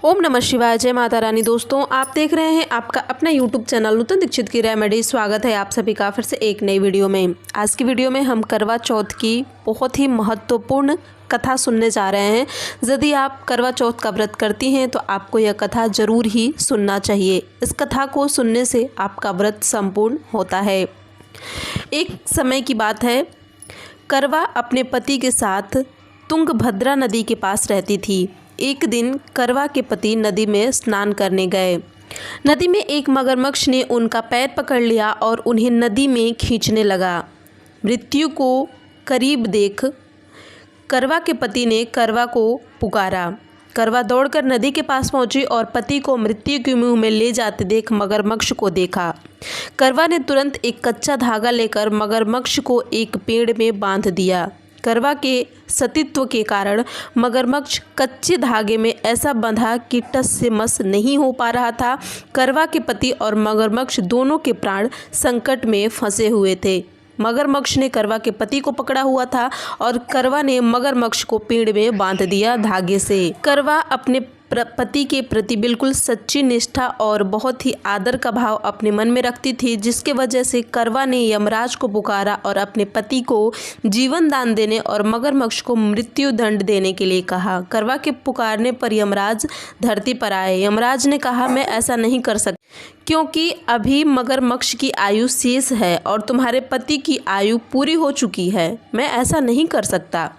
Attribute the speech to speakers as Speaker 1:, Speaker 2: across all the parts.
Speaker 1: ओम नमः शिवाय। जय माता रानी। दोस्तों, आप देख रहे हैं आपका अपना यूट्यूब चैनल नूतन दीक्षित की रेमेडी। स्वागत है आप सभी का फिर से एक नई वीडियो में। आज की वीडियो में हम करवा चौथ की बहुत ही महत्वपूर्ण कथा सुनने जा रहे हैं। यदि आप करवा चौथ का व्रत करती हैं तो आपको यह कथा जरूर ही सुनना चाहिए। इस कथा को सुनने से आपका व्रत संपूर्ण होता है। एक समय की बात है, करवा अपने पति के साथ तुंगभद्रा नदी के पास रहती थी। एक दिन करवा के पति नदी में स्नान करने गए। नदी में एक मगरमच्छ ने उनका पैर पकड़ लिया और उन्हें नदी में खींचने लगा। मृत्यु को करीब देख करवा के पति ने करवा को पुकारा। करवा दौड़कर नदी के पास पहुंची और पति को मृत्यु के मुंह में ले जाते देख मगरमच्छ को देखा। करवा ने तुरंत एक कच्चा धागा लेकर मगरमच्छ को एक पेड़ में बांध दिया। करवा के सतीत्व के कारण मगरमच्छ कच्चे धागे में ऐसा बंधा कि टस से मस नहीं हो पा रहा था। करवा के पति और मगरमच्छ दोनों के प्राण संकट में फंसे हुए थे। मगरमच्छ ने करवा के पति को पकड़ा हुआ था और करवा ने मगरमच्छ को पेड़ में बांध दिया धागे से। करवा अपने पति के प्रति बिल्कुल सच्ची निष्ठा और बहुत ही आदर का भाव अपने मन में रखती थी, जिसके वजह से करवा ने यमराज को पुकारा और अपने पति को जीवन दान देने और मगरमच्छ को मृत्यु दंड देने के लिए कहा। करवा के पुकारने पर यमराज धरती पर आए। यमराज ने कहा, मैं ऐसा नहीं कर सकता क्योंकि अभी मगरमच्छ की आयु शेष है और तुम्हारे पति की आयु पूरी हो चुकी है। मैं ऐसा नहीं कर सकता।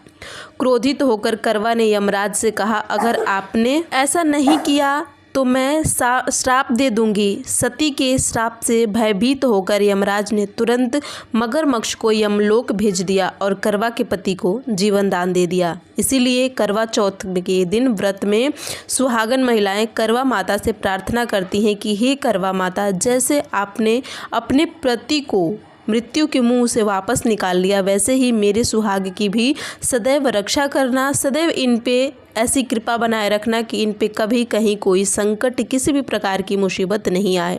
Speaker 1: क्रोधित होकर करवा ने यमराज से कहा, अगर आपने ऐसा नहीं किया तो मैं श्राप दे दूंगी। सती के श्राप से भयभीत होकर यमराज ने तुरंत मगरमच्छ को यमलोक भेज दिया और करवा के पति को जीवन दान दे दिया। इसीलिए करवा चौथ के दिन व्रत में सुहागन महिलाएं करवा माता से प्रार्थना करती हैं कि हे करवा माता, जैसे आपने अपने पति को मृत्यु के मुंह से वापस निकाल लिया, वैसे ही मेरे सुहाग की भी सदैव रक्षा करना। सदैव इन पे ऐसी कृपा बनाए रखना कि इन पे कभी कहीं कोई संकट, किसी भी प्रकार की मुसीबत नहीं आए।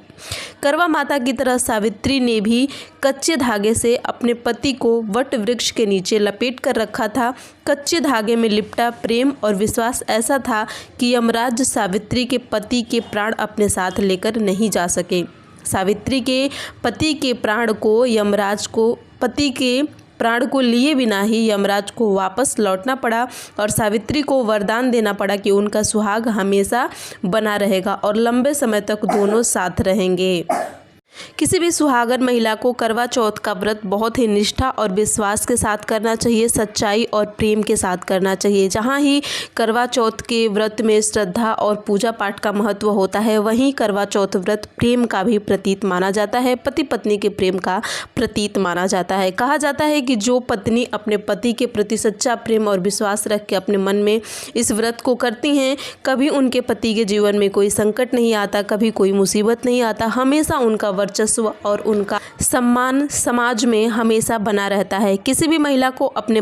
Speaker 1: करवा माता की तरह सावित्री ने भी कच्चे धागे से अपने पति को वट वृक्ष के नीचे लपेट कर रखा था। कच्चे धागे में लिपटा प्रेम और विश्वास ऐसा था कि यमराज सावित्री के पति के प्राण अपने साथ लेकर नहीं जा सके। सावित्री के पति के प्राण को यमराज को पति के प्राण को लिए बिना ही यमराज को वापस लौटना पड़ा और सावित्री को वरदान देना पड़ा कि उनका सुहाग हमेशा बना रहेगा और लंबे समय तक दोनों साथ रहेंगे। किसी भी सुहागन महिला को करवा चौथ का व्रत बहुत ही निष्ठा और विश्वास के साथ करना चाहिए, सच्चाई और प्रेम के साथ करना चाहिए। जहाँ ही करवा चौथ के व्रत में श्रद्धा और पूजा पाठ का महत्व होता है, वहीं करवा चौथ व्रत प्रेम का भी प्रतीक माना जाता है, पति पत्नी के प्रेम का प्रतीक माना जाता है। कहा जाता है कि जो पत्नी अपने पति के प्रति सच्चा प्रेम और विश्वास रख के अपने मन में इस व्रत को करती हैं, कभी उनके पति के जीवन में कोई संकट नहीं आता, कभी कोई मुसीबत नहीं आता। हमेशा उनका वर्चस्व और उनका सम्मान समाज में हमेशा बना रहता है। किसी भी महिला को अपने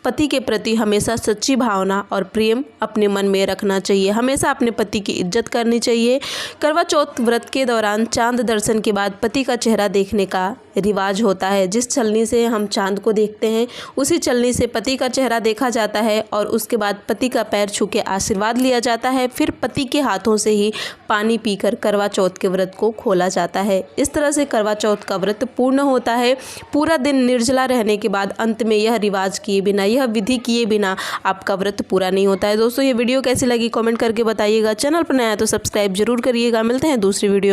Speaker 1: पति के प्रति हमेशा सच्ची भावना और प्रेम अपने मन में रखना चाहिए। हमेशा अपने पति की इज्जत करनी चाहिए। करवा चौथ व्रत के दौरान चांद दर्शन के बाद पति का चेहरा देखने का रिवाज होता है। जिस छलनी से हम चांद को देखते हैं, उसी छलनी से पति का चेहरा देखा जाता है और उसके बाद पति का पैर छू के आशीर्वाद लिया जाता है। फिर पति के हाथों से ही पानी पीकर करवा चौथ के व्रत को खोला जाता है। इस तरह से करवा चौथ का व्रत पूर्ण होता है। पूरा दिन निर्जला रहने के बाद अंत में यह रिवाज किए बिना, यह विधि किए बिना आपका व्रत पूरा नहीं होता है। दोस्तों, ये वीडियो कैसी लगी कमेंट करके बताइएगा। चैनल पर नया है तो सब्सक्राइब जरूर करिएगा। मिलते हैं दूसरी वीडियो।